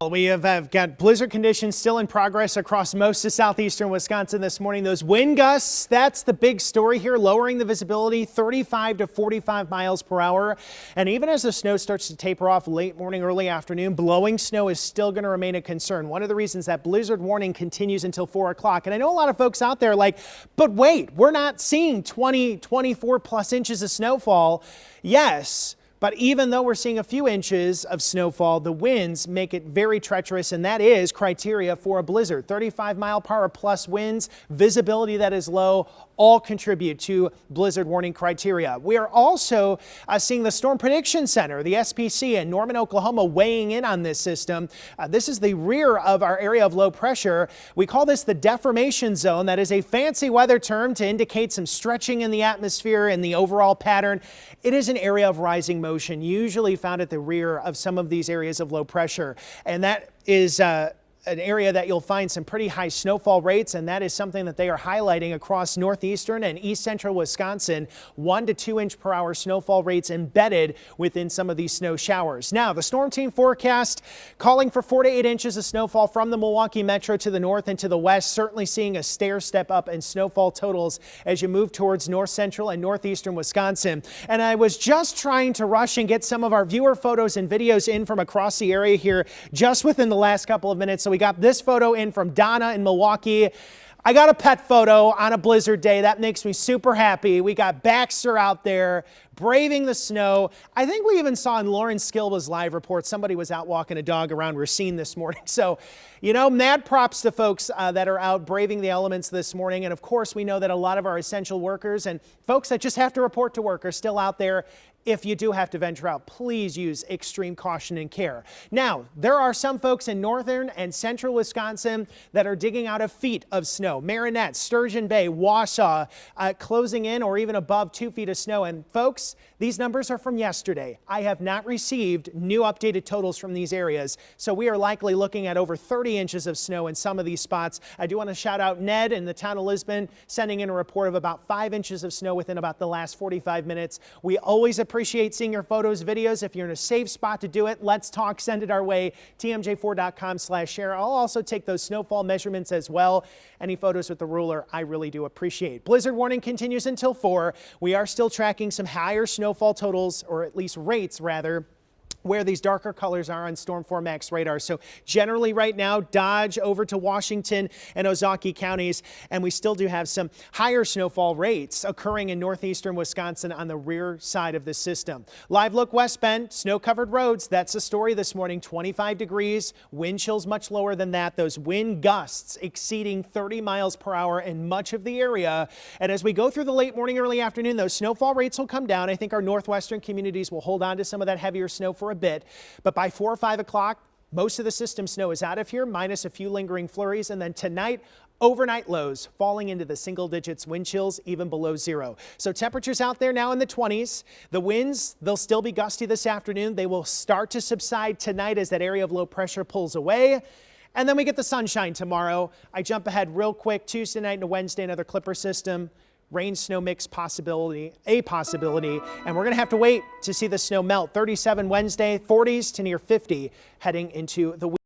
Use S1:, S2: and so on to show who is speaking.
S1: We have got blizzard conditions still in progress across most of southeastern Wisconsin this morning. Those wind gusts, that's the big story here, lowering the visibility 35 to 45 miles per hour. And even as the snow starts to taper off late morning, early afternoon, blowing snow is still going to remain a concern. One of the reasons that blizzard warning continues until 4 o'clock. And I know a lot of folks out there are like, but wait, we're not seeing 20, 24 plus inches of snowfall. Yes. But even though we're seeing a few inches of snowfall, the winds make it very treacherous, and that is criteria for a blizzard. 35 mile per hour plus winds, visibility that is low, all contribute to blizzard warning criteria. We are also seeing the Storm Prediction Center, the SPC in Norman, Oklahoma, weighing in on this system. This is the rear of our area of low pressure. We call this the deformation zone. That is a fancy weather term to indicate some stretching in the atmosphere and the overall pattern. It is an area of rising motion, usually found at the rear of some of these areas of low pressure. And that is an area that you'll find some pretty high snowfall rates, and that is something that they are highlighting across northeastern and east central Wisconsin. 1 to 2 inch per hour snowfall rates embedded within some of these snow showers. Now, the storm team forecast calling for 4 to 8 inches of snowfall from the Milwaukee metro to the north and to the west, certainly seeing a stair step up in snowfall totals as you move towards north central and northeastern Wisconsin. And I was just trying to rush and get some of our viewer photos and videos in from across the area here just within the last couple of minutes. So we got this photo in from Donna in Milwaukee. I got a pet photo on a blizzard day. That makes me super happy. We got Baxter out there braving the snow. I think we even saw in Lauren Skilba's live report, somebody was out walking a dog around Racine this morning. So, you know, mad props to folks that are out braving the elements this morning. And of course, we know that a lot of our essential workers and folks that just have to report to work are still out there. If you do have to venture out, please use extreme caution and care. Now, there are some folks in northern and central Wisconsin that are digging out a feet of snow. Marinette, Sturgeon Bay, Wausau, closing in or even above 2 feet of snow. And folks, these numbers are from yesterday. I have not received new updated totals from these areas, so we are likely looking at over 30 inches of snow in some of these spots. I do want to shout out Ned in the town of Lisbon, sending in a report of about 5 inches of snow within about the last 45 minutes. We always appreciate seeing your photos, videos. If you're in a safe spot to do it, let's talk, send it our way, tmj4.com/share. I'll also take those snowfall measurements as well. Any photos with the ruler, I really do appreciate. Blizzard warning continues until 4. We are still tracking some higher snowfall totals, or at least rates rather, where these darker colors are on Storm 4 Max radar. So generally right now, Dodge over to Washington and Ozaukee counties, and we still do have some higher snowfall rates occurring in northeastern Wisconsin on the rear side of the system. Live look West Bend, snow-covered roads. That's the story this morning. 25 degrees, wind chills much lower than that. Those wind gusts exceeding 30 miles per hour in much of the area. And as we go through the late morning, early afternoon, those snowfall rates will come down. I think our northwestern communities will hold on to some of that heavier snow for a bit, but by 4 or 5 o'clock, most of the system snow is out of here, minus a few lingering flurries. And then tonight, overnight lows falling into the single digits, wind chills even below 0. So temperatures out there now in the 20s. The winds, they'll still be gusty this afternoon. They will start to subside tonight as that area of low pressure pulls away. And then we get the sunshine tomorrow. I jump ahead real quick. Tuesday night into Wednesday, another clipper system. Rain snow mix possibility, and we're going to have to wait to see the snow melt. 37 Wednesday, 40s to near 50 heading into the week.